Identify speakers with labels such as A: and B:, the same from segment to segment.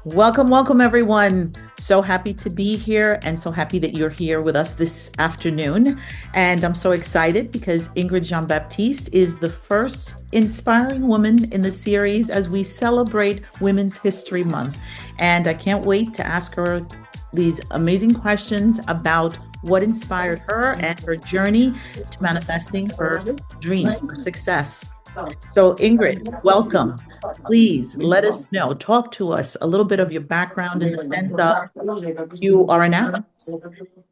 A: Welcome, welcome, everyone. So happy to be here and so happy that you're here with us this afternoon. And I'm so excited because Ingrid Jean-Baptiste is the first inspiring woman in the series as we celebrate Women's History Month. And I can't wait to ask her these amazing questions about what inspired her and her journey to manifesting her dreams, her success. So, Ingrid, welcome. Please let us know, talk to us a little bit of your background in the sense of you are an actress.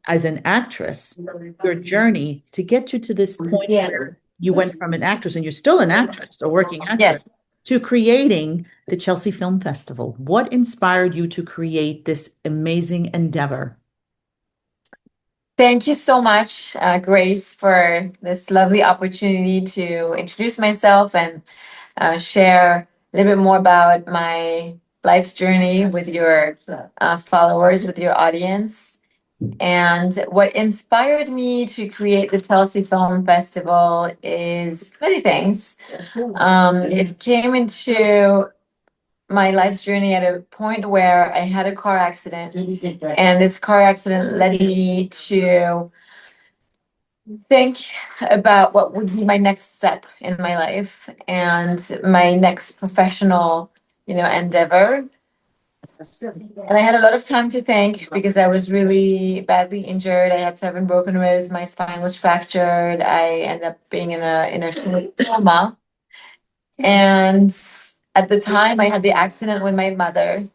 A: As an actress, your journey to get you to this point where you went from an actress, and you're still an actress, a working actress,
B: Yes,
A: to creating the Chelsea Film Festival. What inspired you to create this amazing endeavor?
B: thank you so much, Grace, for this lovely opportunity to introduce myself and share a little bit more about my life's journey with your followers, with your audience. And what inspired me to create the Chelsea Film Festival is many things. It came into my life's journey at a point where I had a car accident, and this car accident led me to think about what would be my next step in my life and my next professional, endeavor. And I had a lot of time to think because I was really badly injured. I had 7 broken ribs. My spine was fractured. I ended up being in a coma. And at the time, I had the accident with my mother,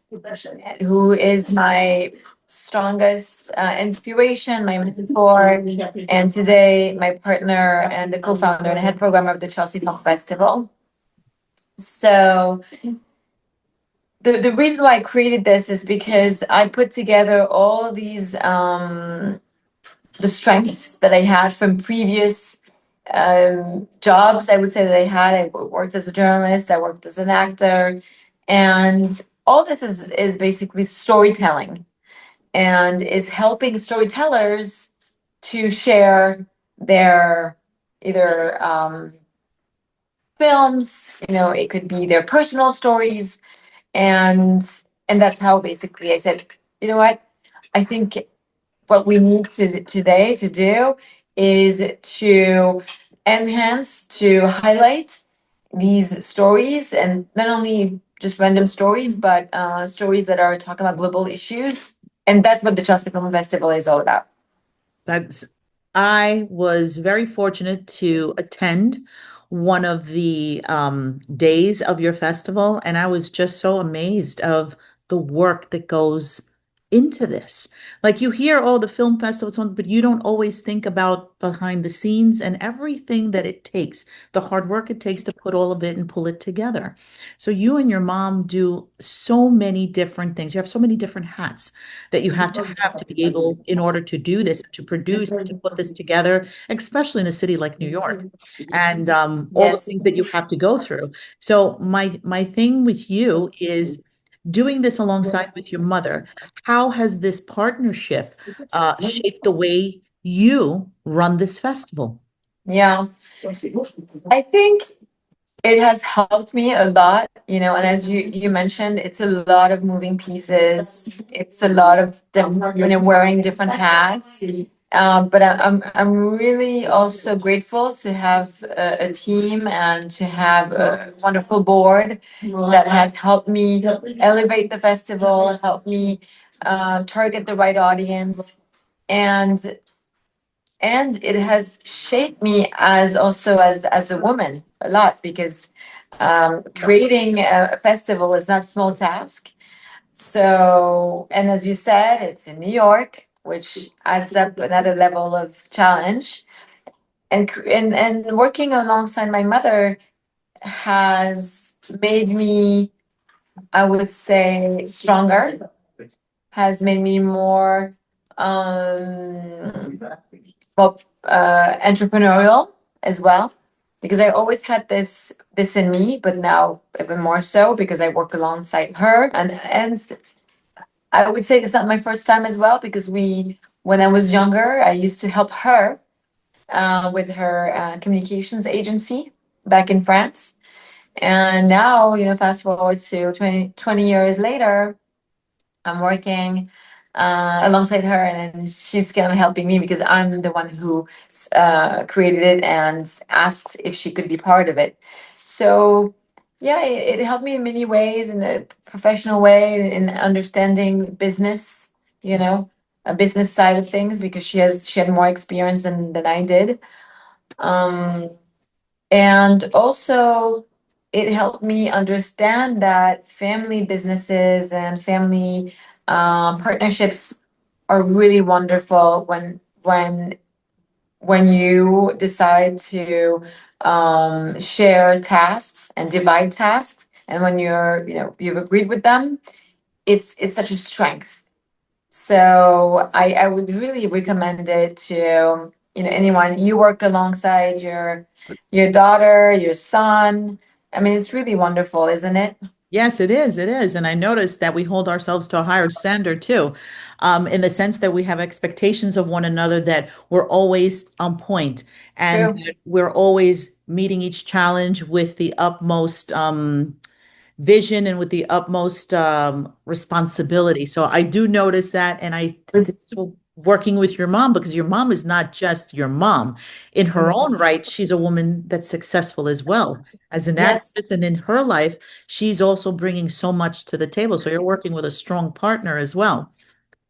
B: who is my strongest inspiration, my mentor, and today my partner and the co-founder and head programmer of the Chelsea Film Festival. So the reason why I created this is because I put together all these the strengths that I had from previous jobs. I would say that I had. I worked as a journalist. I worked as an actor, and all this is basically storytelling, and is helping storytellers to share their either films. It could be their personal stories, and that's how basically I said, you know what, I think what we need to today to do is to enhance, to highlight these stories, and not only just random stories, but stories that are talking about global issues. And that's what the Chelsea Film Festival is all about.
A: That's, I was very fortunate to attend one of the days of your festival, and I was just so amazed of the work that goes into this. Like you hear, oh, the film festival, so on, but you don't always think about behind the scenes and everything that it takes, the hard work it takes to put all of it and pull it together. So you and your mom do so many different things. You have so many different hats that you have to be able, in order to do this, to produce, to put this together, especially in a city like New York, and all the
B: Yes.
A: things that you have to go through. So my thing with you is doing this alongside with your mother. How has this partnership shaped the way you run this festival?
B: Yeah. I think it has helped me a lot, and as you mentioned, it's a lot of moving pieces. It's a lot of wearing different hats. But I'm really also grateful to have a team and to have a wonderful board that has helped me elevate the festival, help me target the right audience, and it has shaped me as also as a woman a lot, because creating a festival is not a small task. So, and as you said, it's in New York, which adds up another level of challenge. And working alongside my mother has made me, I would say, stronger, has made me more well, entrepreneurial as well, because I always had this in me, but now even more so because I work alongside her. And I would say it's not my first time as well, because when I was younger, I used to help her with her communications agency back in France. And now, fast forward to 20 years later, I'm working alongside her, and then she's kind of helping me because I'm the one who created it and asked if she could be part of it. So, yeah, it helped me in many ways, in a professional way, in understanding business, you know, a business side of things, because she had more experience than I did. Um, and also, it helped me understand that family businesses and family partnerships are really wonderful when you decide to share tasks and divide tasks, and when you've agreed with them, it's such a strength. So I would really recommend it to anyone you work alongside, your daughter, your son. I mean, it's really wonderful, isn't it?
A: Yes, it is. It is. And I noticed that we hold ourselves to a higher standard too, in the sense that we have expectations of one another that we're always on point and
B: True.
A: that we're always meeting each challenge with the utmost vision and with the utmost responsibility. So I do notice that. And this is working with your mom because your mom is not just your mom. In her own right, she's a woman that's successful as well. As an
B: Yes,
A: actress and in her life, she's also bringing so much to the table. So you're working with a strong partner as well.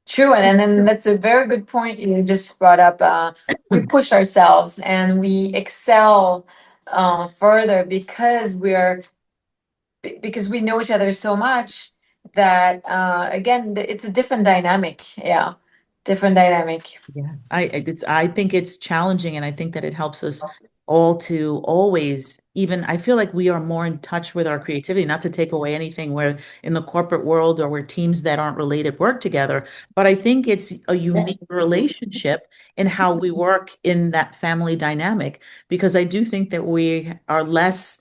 B: true. And then that's a very good point you just brought up. We push ourselves and we excel further because we know each other so much that again, it's a different dynamic. Yeah, different dynamic.
A: Yeah, I think it's challenging, and I think that it helps us all to always even I feel like we are more in touch with our creativity, not to take away anything where in the corporate world or where teams that aren't related work together, but I think it's a unique relationship in how we work in that family dynamic because I do think that we are less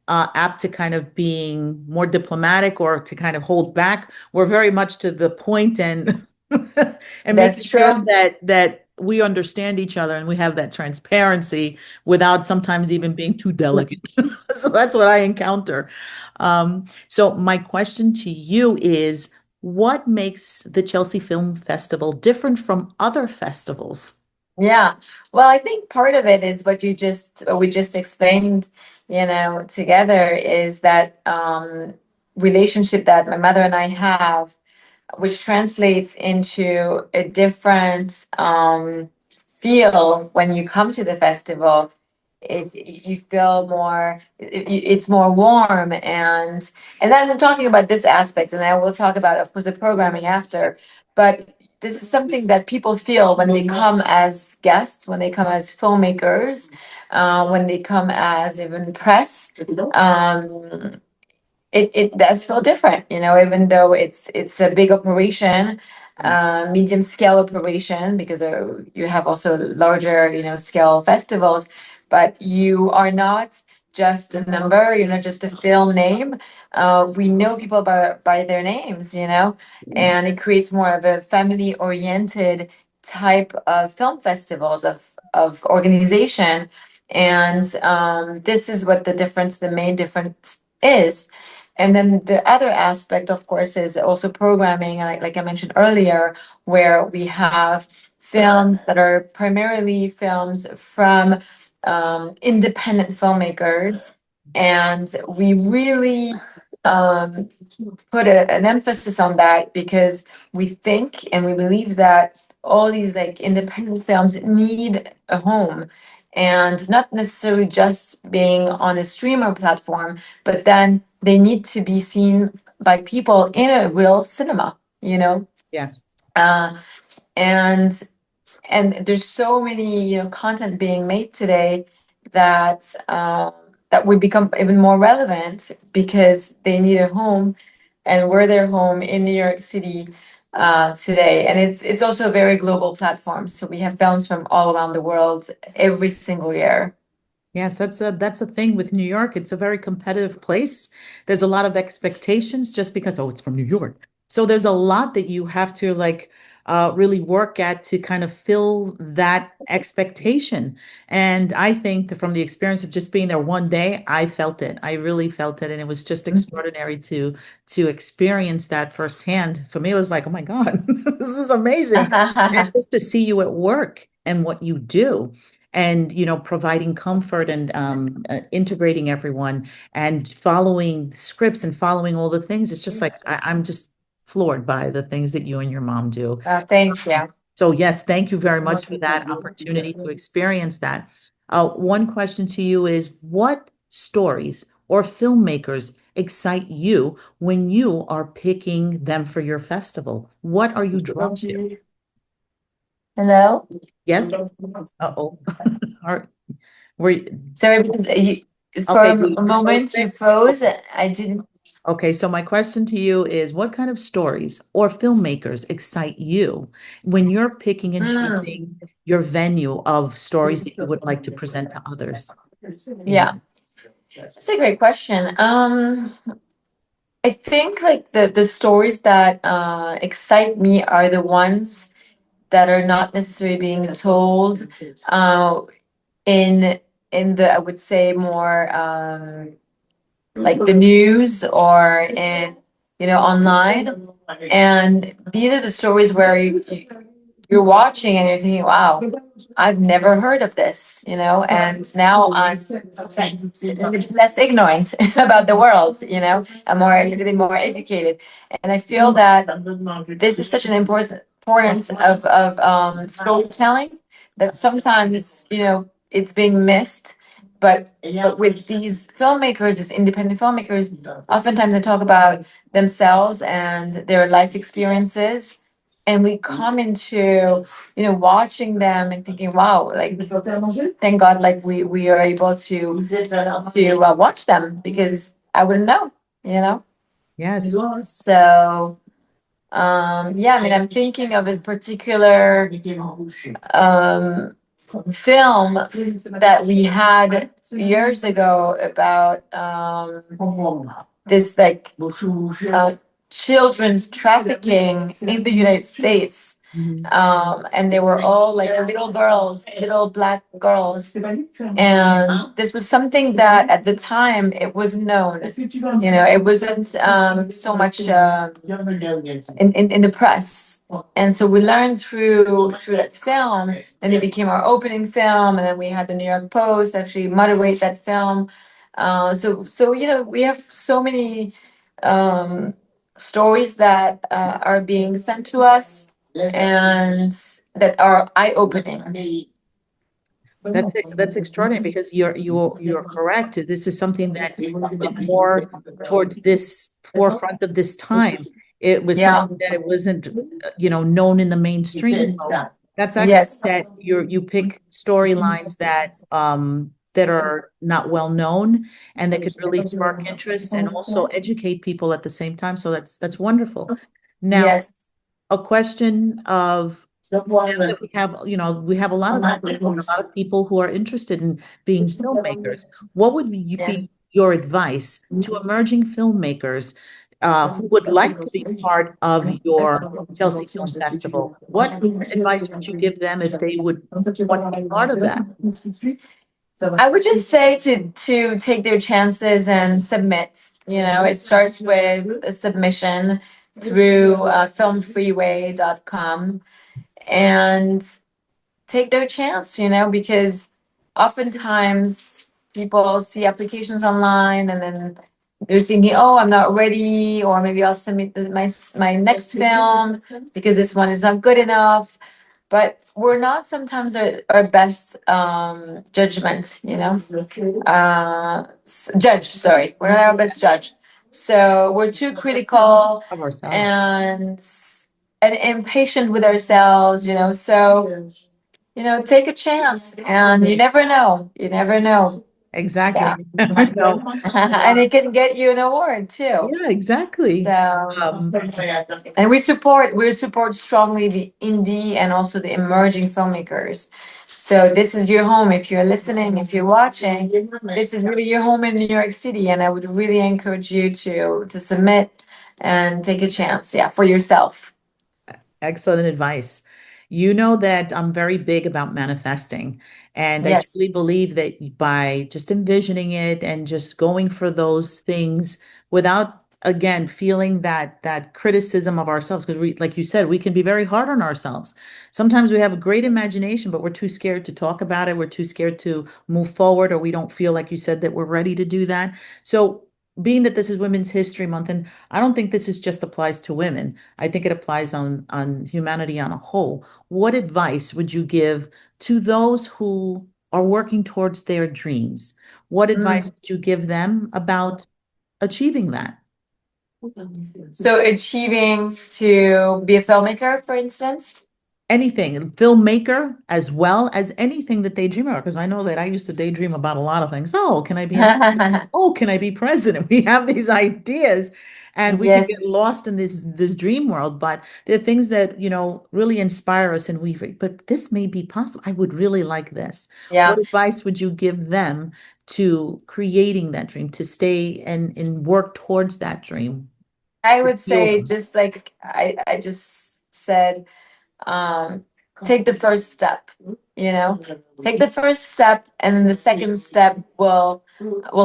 A: apt to kind of being more diplomatic or to kind of hold back. We're very much to the point and and
B: That's
A: making sure
B: true.
A: that we understand each other and we have that transparency without sometimes even being too delicate. So that's what I encounter. So my question to you is, what makes the Chelsea Film Festival different from other festivals?
B: Yeah. Well, I think part of it is what we just explained, together, is that relationship that my mother and I have, which translates into a different feel when you come to the festival. You feel more, it's more warm, and then I'm talking about this aspect, and I will talk about, of course, the programming after. But this is something that people feel when they come as guests, when they come as filmmakers, when they come as even press. Um, it does feel different, even though it's a big operation, medium scale operation, because you have also larger, scale festivals, but you are not just a number, you're not just a film name. We know people by their names, and it creates more of a family oriented type of film festivals of organization. And this is what the main difference is. And then the other aspect, of course, is also programming, like I mentioned earlier, where we have films that are primarily films from independent filmmakers. And we really um, put an emphasis on that because we think and we believe that all these like independent films need a home, and not necessarily just being on a streamer platform, but then they need to be seen by people in a real cinema,
A: Yes.
B: uh, and there's so many content being made today that that would become even more relevant because they need a home, and we're their home in New York City today. And it's also a very global platform, so we have films from all around the world every single year.
A: Yes, that's a thing with New York. It's a very competitive place. There's a lot of expectations just because, oh, it's from New York. So there's a lot that you have to like really work at to kind of fill that expectation. And I think that from the experience of just being there one day, I felt it. I really felt it, and it was just extraordinary to experience that firsthand. For me, it was like, oh my God, this is amazing. And just to see you at work and what you do. And providing comfort and integrating everyone and following scripts and following all the things. It's just like I'm just floored by the things that you and your mom do.
B: Thank you.
A: So yes, thank you very much for that opportunity to experience that. One question to you is, what stories or filmmakers excite you when you are picking them for your festival? What are you drawn to?
B: Hello?
A: Yes? Uh-oh. Are, were,
B: Sorry, because for
A: okay,
B: a
A: you froze
B: moment you
A: there?
B: froze.
A: Okay.
B: I didn't.
A: Okay, so my question to you is, what kind of stories or filmmakers excite you when you're picking and choosing
B: Mm,
A: your venue of stories that you would like to present to others?
B: yeah, that's a great question. I think like the stories that excite me are the ones that are not necessarily being told uh, in the, I would say, more like the news or in online. And these are the stories where you're watching and you're thinking, wow, I've never heard of this, and now I'm a bit less ignorant about the world, I'm a little bit more educated. And I feel that this is such an importance of storytelling that sometimes, it's being missed. But with these filmmakers, these independent filmmakers, oftentimes they talk about themselves and their life experiences, and we come into watching them and thinking, wow, like thank God, like we are able to watch them, because I wouldn't know, you know.
A: Yes,
B: So yeah, I mean, I'm thinking of a particular um film that we had years ago about this like children's trafficking in the United States.
A: mhm.
B: And they were all like little girls, little black girls. And this was something that at the time it wasn't known. It wasn't so much in the press. And so we learned through that film, and it became our opening film, and then we had the New York Post actually moderate that film. So we have so many um, stories that are being sent to us and that are eye-opening.
A: That's extraordinary because you're correct. This is something that has been more towards this forefront of this time. It was
B: Yeah.
A: something that it wasn't, known in the mainstream. So that's excellent
B: Yes.
A: that you pick storylines that are not well known and that could really spark interest and also educate people at the same time. So that's wonderful. Now,
B: Yes.
A: a question of now that we have a lot of young people and a lot of people who are interested in being filmmakers. What would
B: Yeah.
A: be your advice to emerging filmmakers who would like to be part of your Chelsea Film Festival? What advice would you give them if they would want to be part of that?
B: I would just say to take their chances and submit. It starts with a submission through filmfreeway.com, and take their chance, because oftentimes people see applications online and then they're thinking, oh, I'm not ready, or maybe I'll submit my next film because this one is not good enough. But we're not sometimes our best judgment, judge, sorry. We're not our best judge. So we're too critical
A: Of ourselves.
B: and impatient with ourselves, so take a chance, and you never know. You never know.
A: Exactly.
B: Yeah.
A: I know.
B: And it can get you an award too.
A: Yeah, exactly.
B: So,
A: Um,
B: and we support strongly the indie and also the emerging filmmakers. So this is your home. If you're listening, if you're watching, this is really your home in New York City, and I would really encourage you to submit and take a chance, yeah, for yourself.
A: Excellent advice. You know that I'm very big about manifesting, and I
B: Yes.
A: truly believe that by just envisioning it and just going for those things without, again, feeling that criticism of ourselves, because we, like you said, we can be very hard on ourselves. Sometimes we have a great imagination, but we're too scared to talk about it. We're too scared to move forward, or we don't feel, like you said, that we're ready to do that. So, being that this is Women's History Month, and I don't think this is just applies to women. I think it applies on humanity on a whole. What advice would you give to those who are working towards their dreams? What advice
B: Mm.
A: would you give them about achieving that?
B: So achieving to be a filmmaker, for instance.
A: Anything, filmmaker as well as anything that they dream about. Because I know that I used to daydream about a lot of things. Oh, can I be an oh, can I be president? We have these ideas and we can
B: Yes.
A: get lost in this dream world, but there are things that, really inspire us and but this may be possible. I would really like this. What
B: Yeah.
A: advice would you give them to creating that dream, to stay and work towards that dream,
B: I
A: to
B: would
A: fuel
B: say
A: them?
B: just like I just said, um, take the first step, you know, take the first step and then the second step will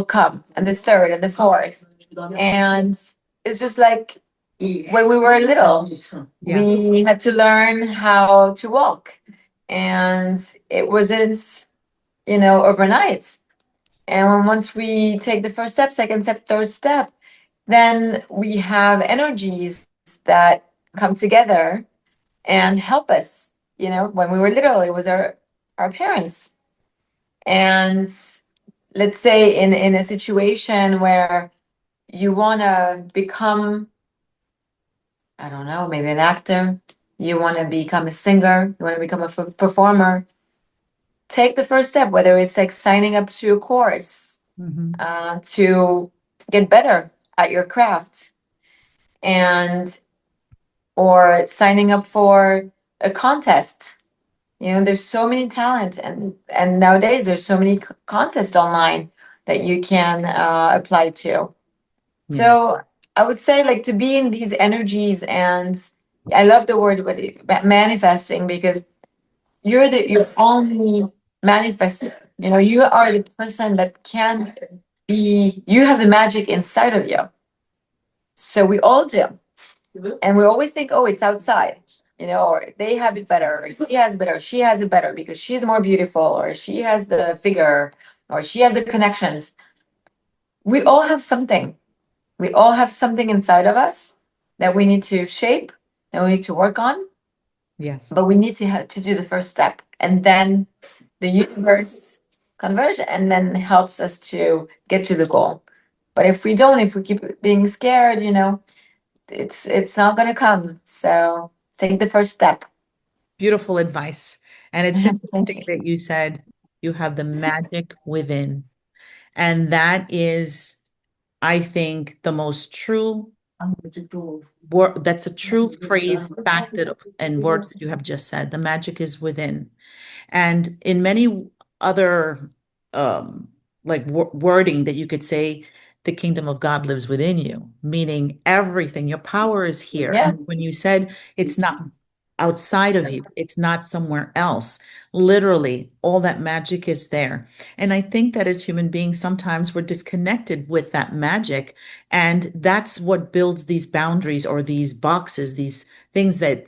B: come and the third and the fourth. And it's just like when we were little,
A: Yeah.
B: we had to learn how to walk. And it wasn't, overnight. And when once we take the first step, second step, third step, then we have energies that come together and help us. When we were little, it was our parents. And let's say in a situation where you want to become, I don't know, maybe an actor, you want to become a singer, you want to become a performer, take the first step, whether it's like signing up to a course
A: Hmm.
B: to get better at your craft, and or signing up for a contest. There's so many talent, and nowadays there's so many contests online that you can apply to.
A: Yeah.
B: So I would say like to be in these energies, and I love the word manifesting, because you're only manifesting. You are the person that can be. You have the magic inside of you. So we all do. And we always think, oh, it's outside, or they have it better, or he has better, she has it better because she's more beautiful, or she has the figure, or she has the connections. We all have something. We all have something inside of us that we need to shape, and we need to work on,
A: Yes.
B: but we need to do the first step. And then the universe converge and then helps us to get to the goal. But if we don't, if we keep being scared, it's not going to come. So take the first step.
A: Beautiful advice. And it's interesting that you said you have the magic within. And that is, I think, the most true word. That's a true phrase, fact that and words that you have just said. The magic is within. And in many other like wording that you could say, the kingdom of God lives within you, meaning everything, your power is here.
B: Yeah.
A: And when you said it's not outside of you, it's not somewhere else, literally, all that magic is there. And I think that as human beings, sometimes we're disconnected with that magic. And that's what builds these boundaries or these boxes, these things that,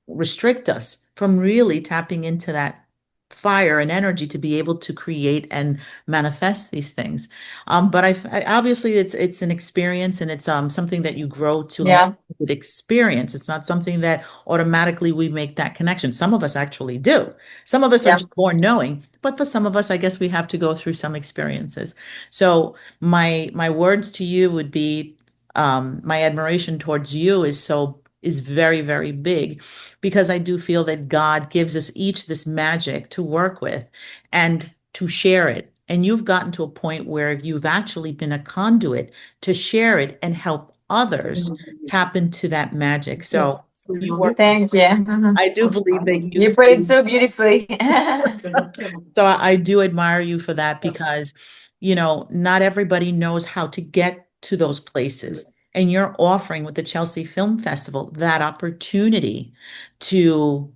A: restrict us from really tapping into that fire and energy to be able to create and manifest these things. But obviously it's an experience, and it's something that you grow to learn
B: Yeah.
A: with experience. It's not something that automatically we make that connection. Some of us actually do. Some of us are
B: Yeah.
A: just born knowing, but for some of us, I guess we have to go through some experiences. So my words to you would be, my admiration towards you is very, very big, because I do feel that God gives us each this magic to work with and to share it. And you've gotten to a point where you've actually been a conduit to share it and help others tap into that magic. So you are,
B: Thank you.
A: I do believe that
B: You put it so beautifully.
A: so I do admire you for that, because, not everybody knows how to get to those places. And you're offering with the Chelsea Film Festival that opportunity to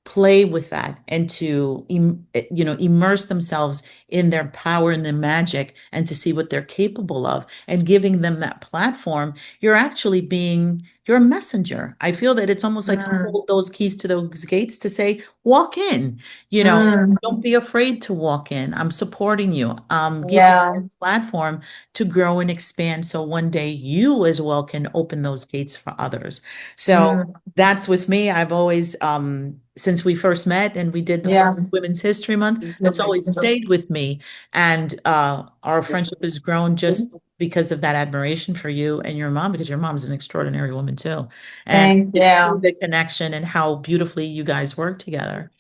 A: play with that and to immerse themselves in their power and their magic and to see what they're capable of and giving them that platform. You're a messenger. I feel that it's almost like you
B: Mm,
A: hold those keys to those gates to say, walk in, you know,
B: mm,
A: don't be afraid to walk in. I'm supporting you. I'm giving you
B: yeah.
A: a platform to grow and expand so one day you as well can open those gates for others. So
B: Mm,
A: that's with me. I've always, since we first met and we did the
B: yeah.
A: first Women's History Month, that's always stayed with me. And our friendship has grown just because of that admiration for you and your mom, because your mom's an extraordinary woman too. And
B: Thank
A: to see
B: you.
A: the connection and how beautifully you guys work together.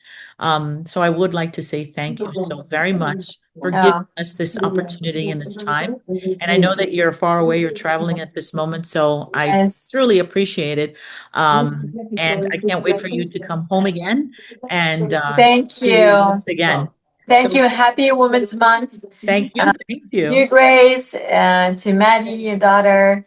A: So I would like to say thank you so very much for giving
B: Oh,
A: us this opportunity and this time. And I know that you're far away, you're traveling at this moment, so I
B: yes.
A: truly appreciate it. And I can't wait for you to come home again and
B: Thank
A: see
B: you.
A: us again.
B: Thank
A: So
B: you. Happy Women's Month.
A: thank
B: Uh,
A: you. Thank
B: you,
A: you.
B: Grace, to Maddie, your daughter,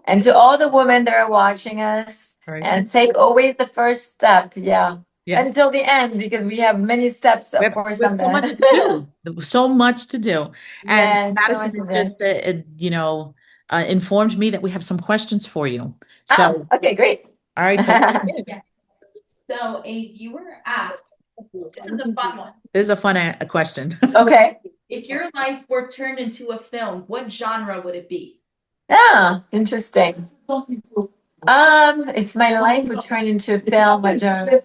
B: and to all the women that are watching us.
A: All right.
B: And take always the first step. Yeah.
A: Yeah.
B: Until the end, because we have many steps,
A: We
B: of
A: have,
B: course,
A: we have
B: on
A: so much to
B: the.
A: do. So much to do. And
B: Yes, so
A: Madison
B: much
A: has
B: to do.
A: just, informed me that we have some questions for you.
B: Ah,
A: So,
B: okay, great.
A: all right. So
C: Yeah. So a viewer asked, this is a fun one.
A: this is a fun question.
B: Okay.
C: If your life were turned into a film, what genre would it be?
B: Yeah, interesting. If my life would turn into a film, what genre?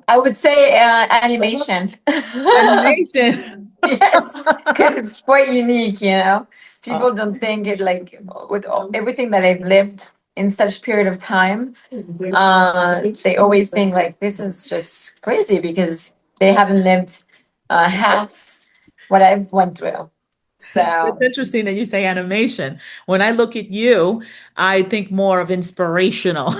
B: I would say animation.
A: Animation.
B: Yes, because it's quite unique, you know.
A: Oh,
B: People don't think it like with everything that I've lived in such period of time. They always think like this is just crazy because they haven't lived half what I've went through.
A: it's
B: So,
A: interesting that you say animation. When I look at you, I think more of inspirational.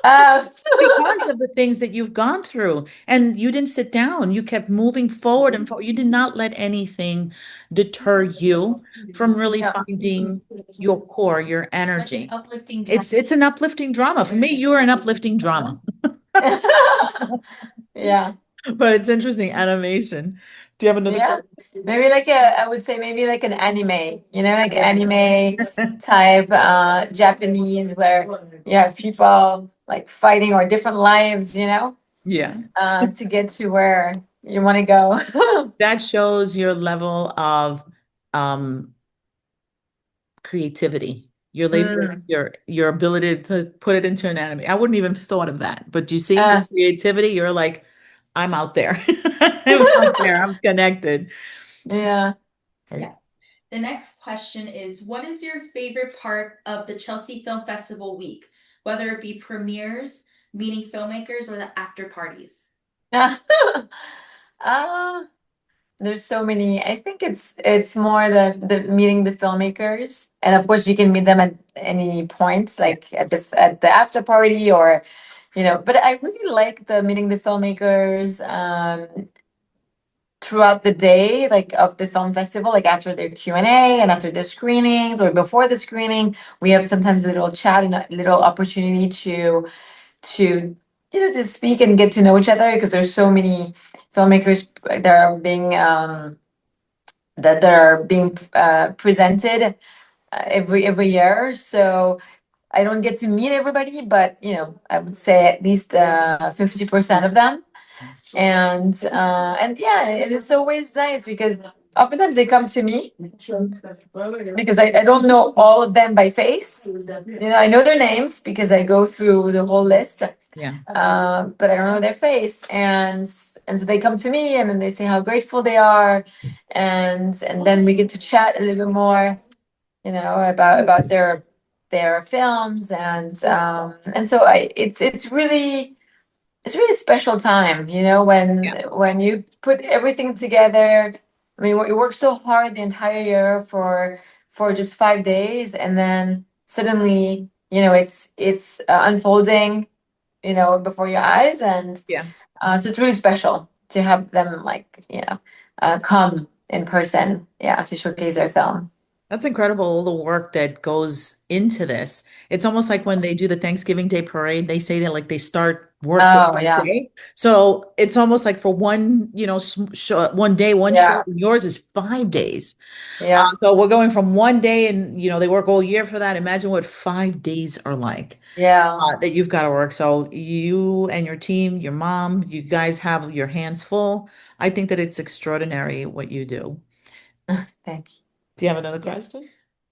B: uh,
A: Because of the things that you've gone through and you didn't sit down, you kept moving forward and forward. You did not let anything deter you from really
B: yeah.
A: finding your core, your
C: Like an
A: energy.
C: uplifting
A: It's an uplifting drama. For me, you are an uplifting drama.
B: Yeah.
A: But it's interesting. Animation. Do you have another
B: Yeah,
A: question?
B: maybe like I would say maybe like an anime, you know, like anime type Japanese where you have people like fighting or different lives, you know,
A: Yeah.
B: to get to where you want to go.
A: That shows your level of um creativity,
B: Mm.
A: your ability to put it into an anime. I wouldn't even thought of that. But you see your
B: Uh,
A: creativity, you're like, I'm out there. I'm out there. I'm connected.
B: yeah.
C: Yeah. The next question is, what is your favorite part of the Chelsea Film Festival week, whether it be premieres, meeting filmmakers, or the after parties?
B: uh, there's so many. I think it's more the meeting the filmmakers, and of course you can meet them at any point,
A: Yeah.
B: like at the after party or you know. But I really like the meeting the filmmakers throughout the day, like of the film festival, like after their Q&A and after the screenings or before the screening, we have sometimes a little chat and a little opportunity to you know to speak and get to know each other because there's so many filmmakers that are being presented every year. So I don't get to meet everybody, but you know I would say at least 50% of them. And yeah, and it's always nice because oftentimes they come to me because I don't know all of them by face. You know, I know their names because I go through the whole list,
A: Yeah.
B: but I don't know their face. And so they come to me and then they say how grateful they are, and then we get to chat a little bit more, you know, about their films, and so I it's really special time, you know,
A: Yeah.
B: when you put everything together. I mean, you work so hard the entire year for just 5 days, and then suddenly, you know, it's unfolding, you know, before your eyes, and
A: Yeah.
B: so it's really special to have them like, you know, come in person, yeah, to showcase their film.
A: That's incredible, all the work that goes into this. It's almost like when they do the Thanksgiving Day parade, they say that like they start work the
B: Oh,
A: next
B: yeah.
A: day. So it's almost like for one, one day, one
B: Yeah.
A: show, yours is 5 days.
B: Yeah.
A: So we're going from one day and, they work all year for that. Imagine what 5 days are like
B: Yeah.
A: that you've got to work. So you and your team, your mom, you guys have your hands full. I think that it's extraordinary what you do.
B: Thank you.
A: Do you have another
C: Yeah.
A: question?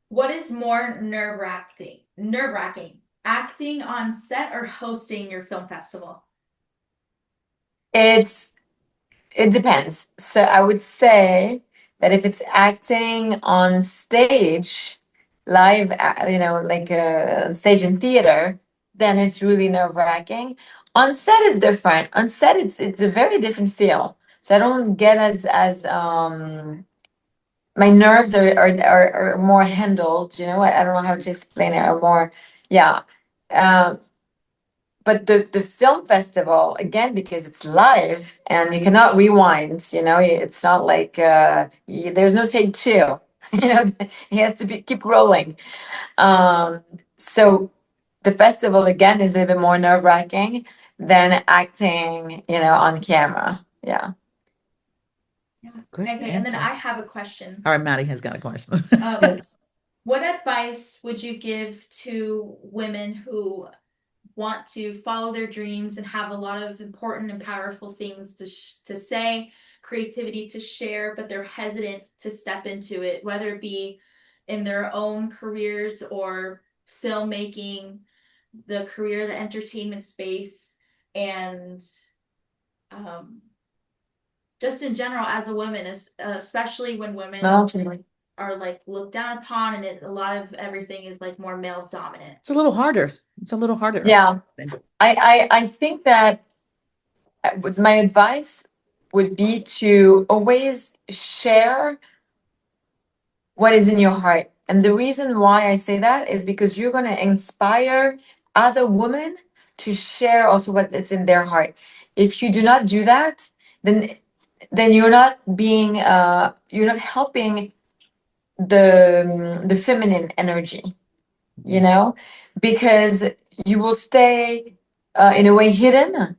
C: What is more nerve-wracking? Nerve-wracking, acting on set or hosting your film festival?
B: It's It depends. So I would say that if it's acting on stage, live, like stage and theater, then it's really nerve-wracking. On set is different. On set, it's a very different feel. So I don't get as my nerves are more handled. I don't know how to explain it. Or more, yeah. Um, but the film festival, again, because it's live and you cannot rewind, it's not like there's no take two. It has to be keep rolling. um so the festival, again, is a bit more nerve-wracking than acting, on camera. Yeah.
C: Yeah.
A: Good
C: Okay, and then
A: answer.
C: I have a question.
A: All right, Maddie has got a question.
B: Yes.
C: What advice would you give to women who want to follow their dreams and have a lot of important and powerful things to say, creativity to share, but they're hesitant to step into it, whether it be in their own careers or filmmaking, the career, the entertainment space, and um, just in general as a woman, especially when women
B: No.
C: are like looked down upon and a lot of everything is like more male dominant.
A: It's a little harder. It's a little harder.
B: Yeah. I think that my advice would be to always share what is in your heart. And the reason why I say that is because you're going to inspire other women to share also what is in their heart. If you do not do that, then you're not helping the feminine energy, because you will stay in a way hidden,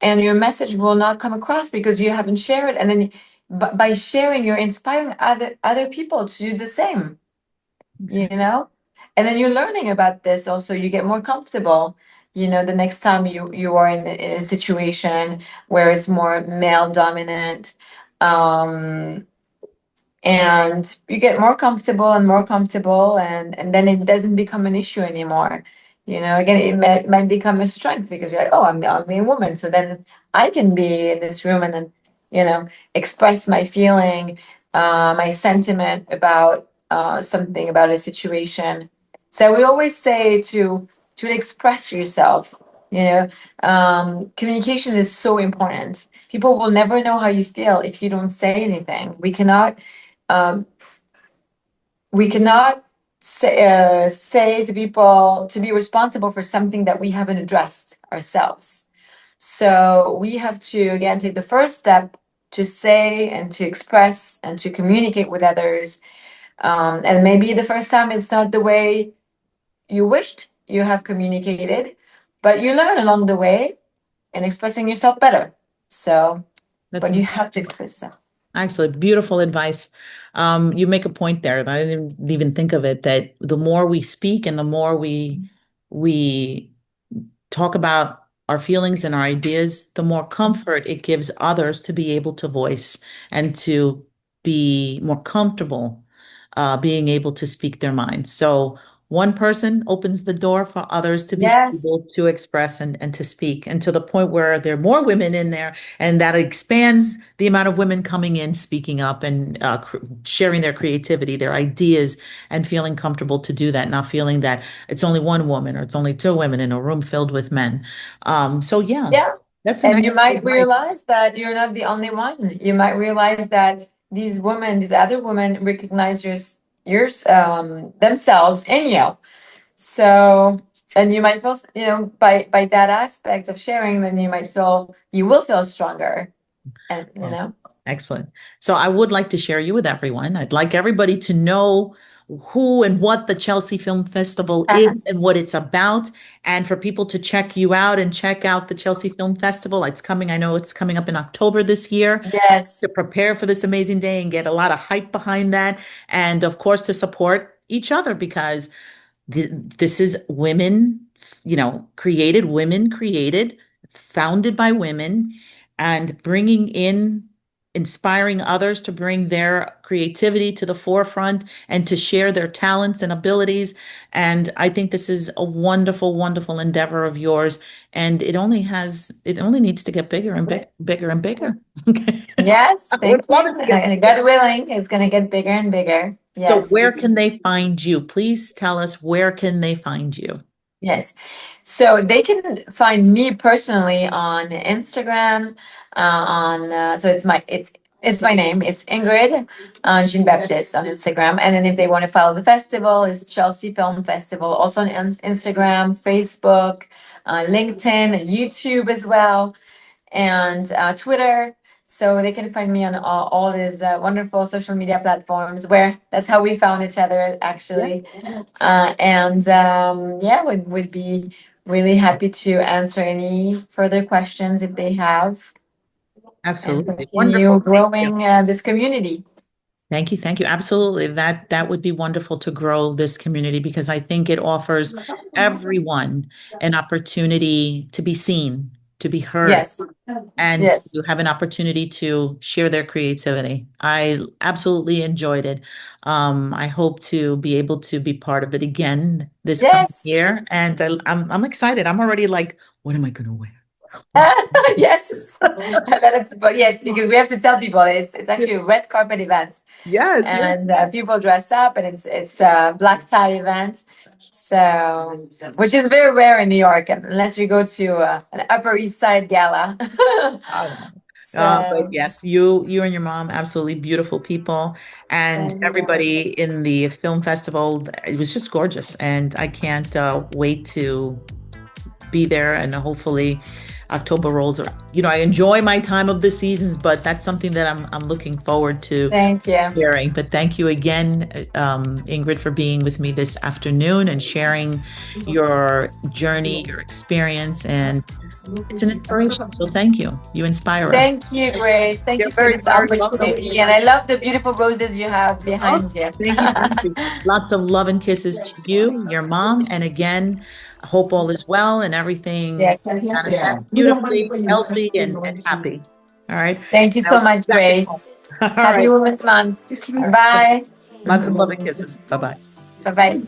B: and your message will not come across because you haven't shared it. And then by sharing, you're inspiring other people to do the same, you
A: Exactly.
B: know and then you're learning about this. Also, you get more comfortable, the next time you are in a situation where it's more male dominant. um and you get more comfortable and more comfortable, and then it doesn't become an issue anymore. Again, it might become a strength because you're like, oh, I'm the only woman, so then I can be in this room and then express my feeling, my sentiment about something, about a situation. So we always say to express yourself. Communications is so important. People will never know how you feel if you don't say anything. Um, we cannot say to people to be responsible for something that we haven't addressed ourselves. So we have to, again, take the first step to say and to express and to communicate with others. And maybe the first time it's not the way you wished you have communicated, but you learn along the way and expressing yourself better. So,
A: That's
B: but you have to express yourself.
A: Excellent. Beautiful advice. You make a point there that I didn't even think of it, that the more we speak and the more we talk about our feelings and our ideas, the more comfort it gives others to be able to voice and to be more comfortable being able to speak their minds. So one person opens the door for others to be
B: Yes.
A: able to express and to speak, and to the point where there are more women in there, and that expands the amount of women coming in, speaking up, and sharing their creativity, their ideas, and feeling comfortable to do that, not feeling that it's only one woman or it's only two women in a room filled with men. So yeah,
B: Yeah.
A: that's an
B: And you
A: excellent
B: might
A: advice.
B: realize that you're not the only one. You might realize that these other women recognize themselves in you. So, and you might feel, by that aspect of sharing, then you will feel stronger. And.
A: Excellent. So I would like to share you with everyone. I'd like everybody to know who and what the Chelsea Film Festival is and what it's about, and for people to check you out and check out the Chelsea Film Festival. It's coming, I know it's coming up in October this year,
B: Yes.
A: to prepare for this amazing day and get a lot of hype behind that. And of course, to support each other, because this is women, women created, founded by women, and bringing in, inspiring others to bring their creativity to the forefront and to share their talents and abilities. And I think this is a wonderful, wonderful endeavor of yours. And it only needs to get bigger and bigger and bigger. Okay.
B: Yes,
A: I
B: thank
A: would
B: you.
A: love it to get
B: And
A: bigger.
B: God willing, it's going to get bigger and bigger.
A: So
B: Yes.
A: where can they find you? Please tell us, where can they find you?
B: Yes. So they can find me personally on Instagram, so it's my name. It's Ingrid Jean-Baptiste on Instagram. And then if they want to follow the festival, it's Chelsea Film Festival, also on Instagram, Facebook, LinkedIn, YouTube as well, and Twitter. So they can find me on all these wonderful social media platforms, where that's how we found each other, actually. And yeah, would be really happy to answer any further questions if they have, and
A: Absolutely.
B: continue
A: Wonderful. Thank you.
B: growing this community.
A: Thank you. Thank you. Absolutely. That would be wonderful to grow this community, because I think it offers everyone an opportunity to be seen, to be heard,
B: Yes,
A: and
B: yes,
A: to have an opportunity to share their creativity. I absolutely enjoyed it. I hope to be able to be part of it again this coming
B: yes.
A: year, and I'm excited. I'm already like, what am I going to wear?
B: Yes, a lot of people. Yes, because we have to tell people it's actually a red carpet event,
A: Yes, yes.
B: and people dress up, and it's a black tie event. So, which is very rare in New York, unless we go to an Upper East Side gala.
A: I know. But
B: So,
A: yes, you and your mom, absolutely beautiful people, and
B: and
A: everybody in the film festival. It was just gorgeous, and I can't wait to be there. And hopefully, October rolls around. I enjoy my time of the seasons, but that's something that I'm looking forward to
B: thank you.
A: sharing. But thank you again, Ingrid, for being with me this afternoon and sharing your journey, your experience, and it's an inspiration. So thank you. You inspire us.
B: Thank you, Grace. Thank
A: You're
B: you for
A: very,
B: this
A: very welcome.
B: opportunity. And I love the beautiful roses you have
A: Oh,
B: behind you.
A: thank you. Thank you. Lots of love and kisses to you, your mom. And again, I hope all is well and everything
B: Yes.
A: manifests beautifully, healthy, and happy. All right.
B: Thank you
A: Now,
B: so much,
A: back at home.
B: Grace.
A: All
B: Happy
A: right.
B: Women's Month. Bye.
A: Lots of love and kisses. Bye bye.
B: Bye bye.